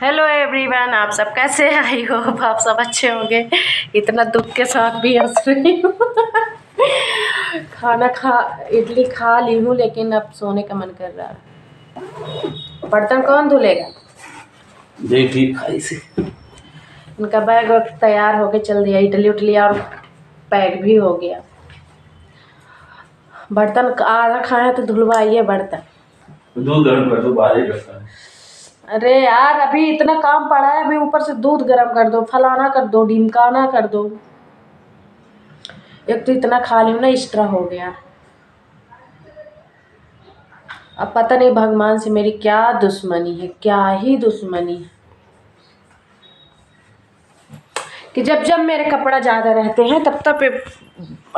Hello everyone, आप सब कैसे? आई होप आप सब अच्छे होंगे। इतना दुख के साथ भी हंस रही हूँ। इडली खा ली हूँ, लेकिन अब सोने का मन कर रहा है। बर्तन कौन धुलेगा? देखिए खाई से उनका बैग तैयार होके चल दिया, इडली उठली और पैक भी हो गया। बर्तन आधा खाए तो धुलवाइए बर्तन। दूध गर्म कर दो, बाहर ही रखा है। अरे यार, अभी इतना काम पड़ा है, अभी ऊपर से दूध गर्म कर दो, फलाना कर दो, ढिमकाना कर दो। एक तो इतना खा ली हूँ ना, एक्स्ट्रा हो गया। अब पता नहीं भगवान से मेरी क्या दुश्मनी है, क्या ही दुश्मनी है कि जब जब मेरे कपड़ा ज़्यादा रहते हैं तब तब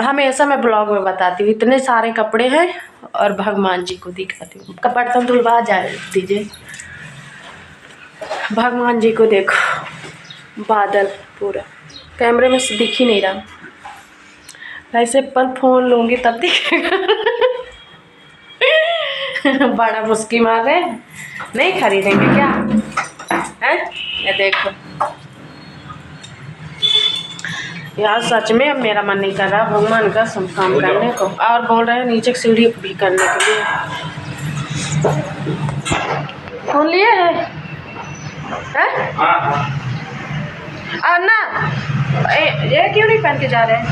हमेशा मैं ब्लॉग में बताती हूँ इतने सारे कपड़े हैं और भगवान जी को दिखाती हूँ। बर्तन धुलवा जाए दीजिए। भगवान जी को देखो, बादल पूरा कैमरे में दिख ही नहीं रहा। ऐसे पर फोन लूँगी तब दिखेगा। बड़ा मुस्की मार रहे हैं, नहीं खरीदेंगे क्या है? ये देखो यार, सच में अब मेरा मन नहीं कर रहा भगवान का सब काम करने को। और बोल रहे हैं नीचे सीढ़ी भी करने के लिए। कौन लिए है? ना ये क्यों नहीं पहन के जा रहे हैं?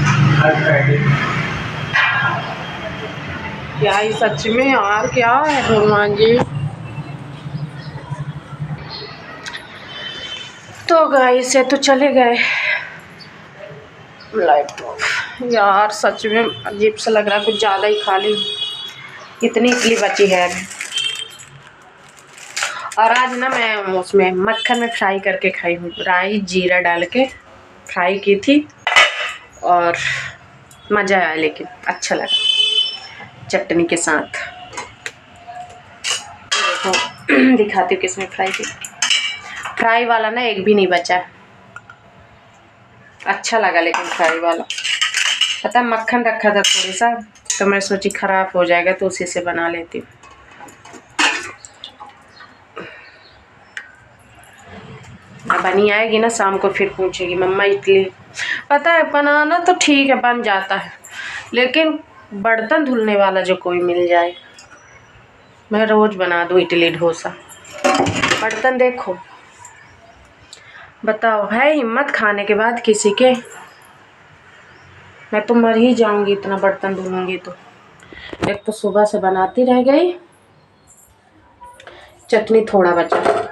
क्या ही सच में यार, क्या है भगवान जी। तो गाइस से तो चले गए लाइट ऑफ। यार सच में अजीब सा लग रहा है, कुछ ज़्यादा ही खा ली। इतनी इडली बची है अभी। और आज ना मैं उसमें मक्खन में फ्राई करके खाई हूँ, राई जीरा डाल के फ्राई की थी और मज़ा आया, लेकिन अच्छा लगा चटनी के साथ। देखो दिखाती हूँ किसमें फ्राई की। फ्राई वाला ना एक भी नहीं बचा, अच्छा लगा लेकिन फ्राई वाला। पता मक्खन रखा था थोड़ी सा, तो मैं सोची ख़राब हो जाएगा तो उसी से बना लेती हूँ। बनी आएगी ना शाम को, फिर पूछेगी मम्मा इडली। पता है बनाना तो ठीक है, बन जाता है, लेकिन बर्तन धुलने वाला जो कोई मिल जाए। मैं रोज़ बना दूँ इडली डोसा। बर्तन देखो, बताओ है हिम्मत खाने के बाद किसी के? मैं तो मर ही जाऊंगी इतना बर्तन धुलूंगी तो। एक तो सुबह से बनाती रह गई, चटनी थोड़ा बचा।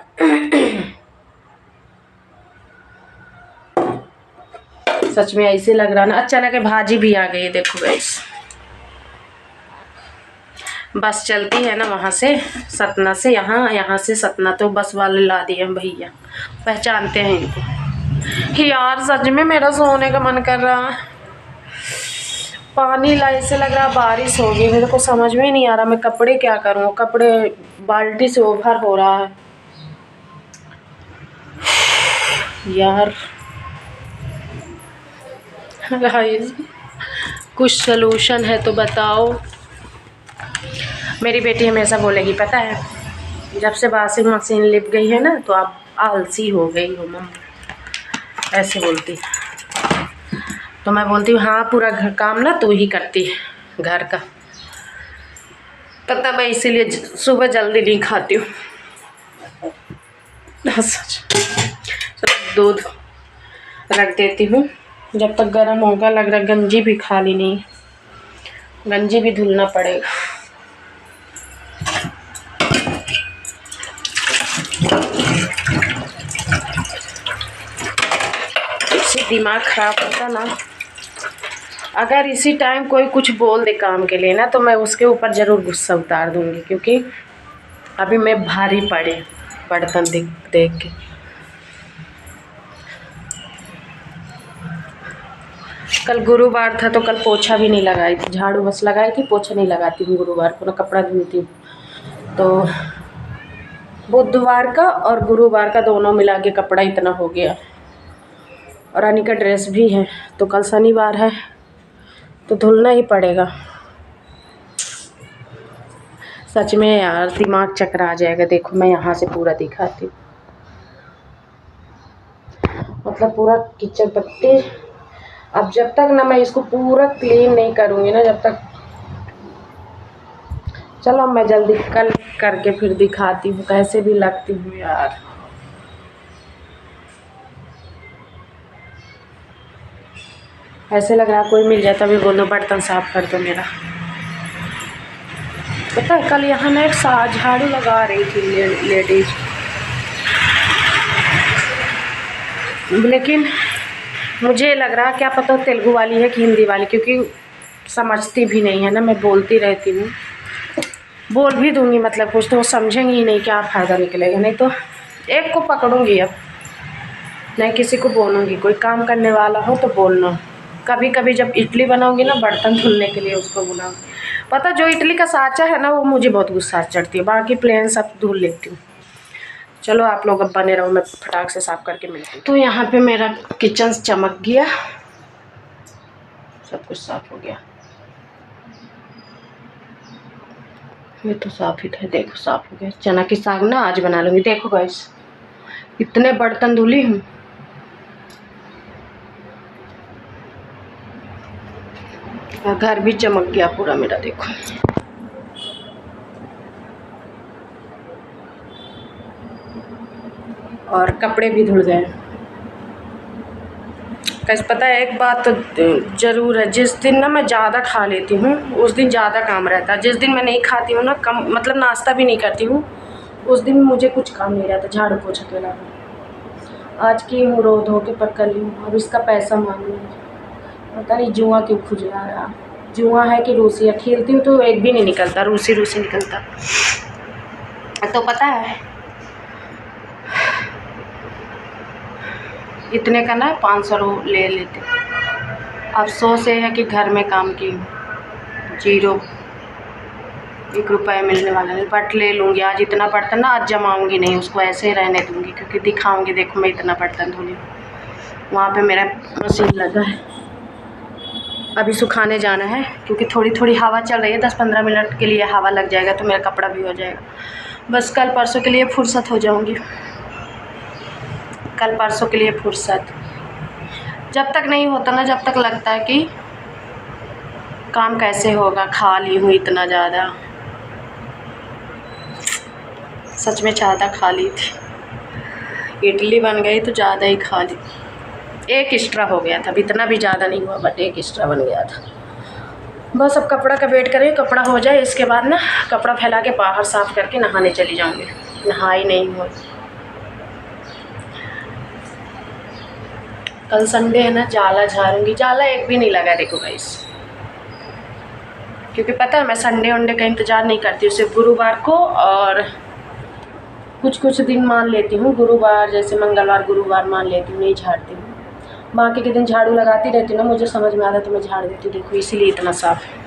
सच में ऐसे लग रहा ना, अच्छा लगे। भाजी भी आ गई, देखो गाइस। बस चलती है ना वहाँ से सतना से यहाँ, यहाँ से सतना, तो बस वाले ला दिए हम भैया, पहचानते हैं इनको। यार सच में मेरा सोने का मन कर रहा है। पानी लाई से लग रहा बारिश होगी, मेरे को समझ में नहीं आ रहा मैं कपड़े क्या करूँ। कपड़े बाल्टी से ओवर हो रहा है यार। गाइस कुछ सलूशन है तो बताओ। मेरी बेटी हमेशा बोलेगी, पता है, जब से वॉशिंग मशीन लिप गई है ना तो आप आलसी हो गई हो मम्मा, ऐसे बोलती। तो मैं बोलती हूँ हाँ, पूरा घर काम ना तू ही करती है घर का। पता मैं इसीलिए सुबह जल्दी नहीं खाती हूँ। दूध रख देती हूँ जब तक गर्म होगा। लग रहा गंजी भी खा ली नहीं, गंजी भी धुलना पड़ेगा। इससे दिमाग खराब होता ना। अगर इसी टाइम कोई कुछ बोल दे काम के लिए ना, तो मैं उसके ऊपर ज़रूर गुस्सा उतार दूँगी, क्योंकि अभी मैं भारी पड़े बर्तन देख के। कल गुरुवार था तो कल पोछा भी नहीं लगाई थी, झाड़ू बस लगाई थी, पोछा नहीं लगाती हूँ गुरुवार को, ना कपड़ा धुलती हूँ। तो बुधवार का और गुरुवार का दोनों मिला के कपड़ा इतना हो गया। और रानी का ड्रेस भी है, तो कल शनिवार है तो धुलना ही पड़ेगा। सच में यार दिमाग चकरा जाएगा। देखो मैं यहाँ से पूरा दिखाती हूँ, मतलब पूरा किचन पट्टी। अब जब तक ना मैं इसको पूरा क्लीन नहीं करूँगी ना, जब तक। चलो मैं जल्दी कल करके फिर दिखाती हूँ कैसे भी लगती हूँ यार। ऐसे लग रहा कोई मिल जाए तभी बोलो बर्तन साफ कर दो मेरा। पता है कल यहाँ ना एक झाड़ू लगा रही थी लेडीज, लेकिन मुझे लग रहा क्या पता तेलुगु वाली है कि हिंदी वाली, क्योंकि समझती भी नहीं है ना। मैं बोलती रहती हूँ, बोल भी दूँगी मतलब कुछ तो वो समझेंगी ही नहीं, क्या फ़ायदा निकलेगा। नहीं तो एक को पकड़ूँगी, अब नहीं किसी को बोलूँगी। कोई काम करने वाला हो तो बोलना। कभी कभी जब इडली बनाऊँगी ना, बर्तन धुलने के लिए उसको बुलाऊँगी। पता जो इडली का साँचा है ना, वो मुझे बहुत गुस्सा चढ़ती है, बाकी प्लेन सब धुल लेती हूँ। चलो आप लोग अब बने रहो, मैं फटाक से साफ़ करके मिलती हूँ। तो यहाँ पे मेरा किचन चमक गया, सब कुछ साफ़ हो गया। ये तो साफ़ ही था, देखो साफ़ हो गया। चना की साग ना आज बना लूँगी। देखो गाइस इतने बर्तन धुली हूँ। और घर भी चमक गया पूरा मेरा, देखो। और कपड़े भी धुल गए। कैसे पता है एक बात तो ज़रूर है, जिस दिन ना मैं ज़्यादा खा लेती हूँ उस दिन ज़्यादा काम रहता है। जिस दिन मैं नहीं खाती हूँ ना, कम मतलब नाश्ता भी नहीं करती हूँ, उस दिन मुझे कुछ काम नहीं रहता। झाड़ू पोछा के अलावा आज की हूँ, रो धो के पकड़ ली हूँ। अब इसका पैसा मांगूँगी। पता नहीं जुआ क्यों खुजला रहा, जुआ है कि रूसी है। खेलती हूँ तो एक भी नहीं निकलता, रूसी निकलता। तो पता है इतने का ना 500 ले लेते। अफसोस ये है कि घर में काम की 0 1 रुपया मिलने वाला नहीं, बट ले लूँगी आज। इतना बर्तन ना आज जमाऊँगी नहीं, उसको ऐसे ही रहने दूँगी, क्योंकि दिखाऊँगी देखो मैं इतना बर्तन धुली। वहाँ पे मेरा मशीन लगा है, अभी सुखाने जाना है, क्योंकि थोड़ी थोड़ी हवा चल रही है। 10-15 मिनट के लिए हवा लग जाएगा तो मेरा कपड़ा भी हो जाएगा। बस कल परसों के लिए फुर्सत हो जाऊँगी, कल परसों के लिए फुर्सत। जब तक नहीं होता ना, जब तक लगता है कि काम कैसे होगा। खा ली हूँ इतना ज़्यादा, सच में ज़्यादा खा ली थी। इडली बन गई तो ज़्यादा ही खा ली। एक एक्स्ट्रा हो गया था, इतना भी ज़्यादा नहीं हुआ, बट एक एक्स्ट्रा बन गया था। बस अब कपड़ा का वेट करें, कपड़ा हो जाए, इसके बाद ना कपड़ा फैला के बाहर साफ़ करके नहाने चली जाऊँगी। नहाई नहीं हुआ। कल संडे है ना, जाला झाड़ूंगी। जाला एक भी नहीं लगा देखो गाइस, क्योंकि पता है मैं संडे वनडे का इंतज़ार नहीं करती हूँ। सिर्फ गुरुवार को और कुछ दिन मान लेती हूँ। गुरुवार जैसे मंगलवार गुरुवार मान लेती हूँ, नहीं झाड़ती हूँ। बाकी के दिन झाड़ू लगाती रहती हूँ ना, मुझे समझ में आता तो मैं झाड़ देती हूँ। देखो इसीलिए इतना साफ है,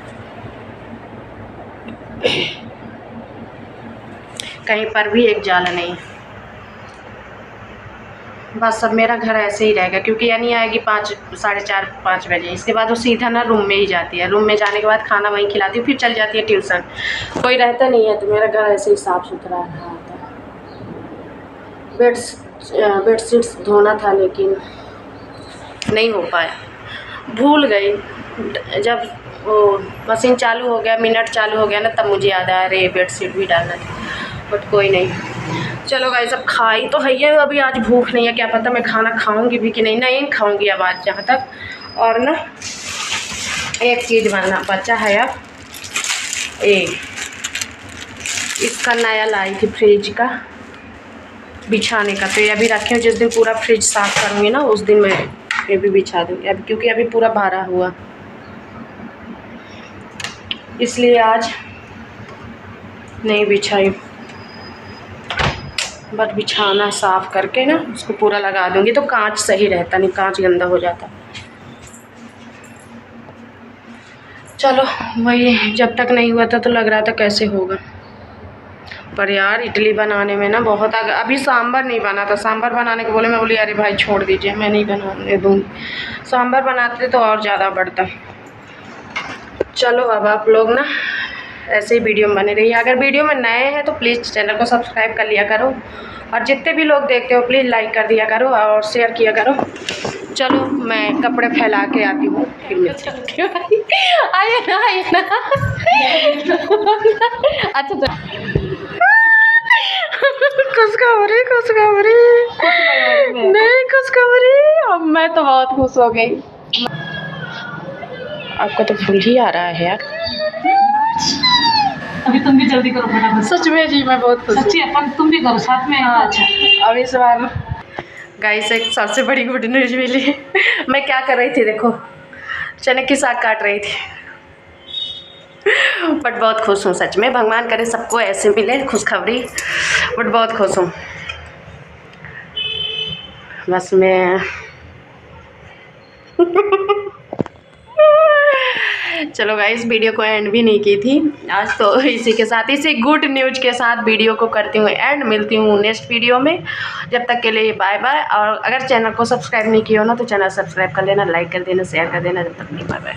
कहीं पर भी एक जाला नहीं। बस अब मेरा घर ऐसे ही रहेगा, क्योंकि यानी आएगी 5 साढ़े 4-5 बजे। इसके बाद वो सीधा ना रूम में ही जाती है। रूम में जाने के बाद खाना वहीं खिलाती हूँ, फिर चल जाती है ट्यूशन। कोई रहता नहीं है तो मेरा घर ऐसे ही साफ़ सुथरा रहता है। बेडशीट्स धोना था लेकिन नहीं हो पाया, भूल गई। जब वो मशीन चालू हो गया, मिनट चालू हो गया ना, तब मुझे याद आया अरे बेडशीट भी डालना था। बट कोई नहीं। चलो गाइस अब खाई तो है, अभी आज भूख नहीं है। क्या पता मैं खाना खाऊंगी भी कि नहीं खाऊंगी अब आज जहाँ तक। और ना एक चीज़ बनना बचा है अब, इसका नया लाई थी फ्रिज का बिछाने का, तो ये अभी रखे जिस दिन पूरा फ्रिज साफ़ करूँगी ना, उस दिन मैं ये भी बिछा दूँगी। अब क्योंकि अभी पूरा भरा हुआ, इसलिए आज नहीं बिछाई। बट बिछाना साफ़ करके ना उसको पूरा लगा दूँगी तो कांच सही रहता, नहीं कांच गंदा हो जाता। चलो वही, जब तक नहीं हुआ था तो लग रहा था कैसे होगा। पर यार इडली बनाने में ना बहुत अभी सांभर नहीं बना था। सांभर बनाने को बोले, मैं बोली अरे भाई छोड़ दीजिए, मैं नहीं बनाने दूँगी। सांभर बनाते तो और ज़्यादा बढ़ता। चलो अब आप लोग ना ऐसे ही वीडियो में बने रहिए। अगर वीडियो में नए हैं तो प्लीज़ चैनल को सब्सक्राइब कर लिया करो, और जितने भी लोग देखते हो प्लीज़ लाइक कर दिया करो और शेयर किया करो। चलो मैं कपड़े फैला के आती हूँ, फिर मिलती हूँ। आइए ना, आइए ना। अच्छा तो खुशखबरी, खुशखबरी नहीं, खुशखबरी। अब मैं तो बहुत खुश हो गई। आपका तो फुल ही आ रहा है यार। अभी तुम भी जल्दी करो फटाफट। सच में जी मैं बहुत खुश हूँ। सच्ची अपन तुम भी करो साथ में। हाँ अच्छा। अब इस बार गाइस एक सबसे बड़ी गुड न्यूज मिली। मैं क्या कर रही थी देखो, चने की साग काट रही थी। बट बहुत खुश हूँ सच में, भगवान करे सबको ऐसे मिले खुशखबरी। बट बहुत खुश हूँ। बस मैं चलो गाइस वीडियो को एंड भी नहीं की थी आज, तो इसी के साथ, इसी गुड न्यूज के साथ वीडियो को करती हूँ एंड। मिलती हूँ नेक्स्ट वीडियो में, जब तक के लिए बाय बाय। और अगर चैनल को सब्सक्राइब नहीं किया हो ना तो चैनल सब्सक्राइब कर लेना, लाइक कर देना, शेयर कर देना। जब तक नहीं, बाय बाय।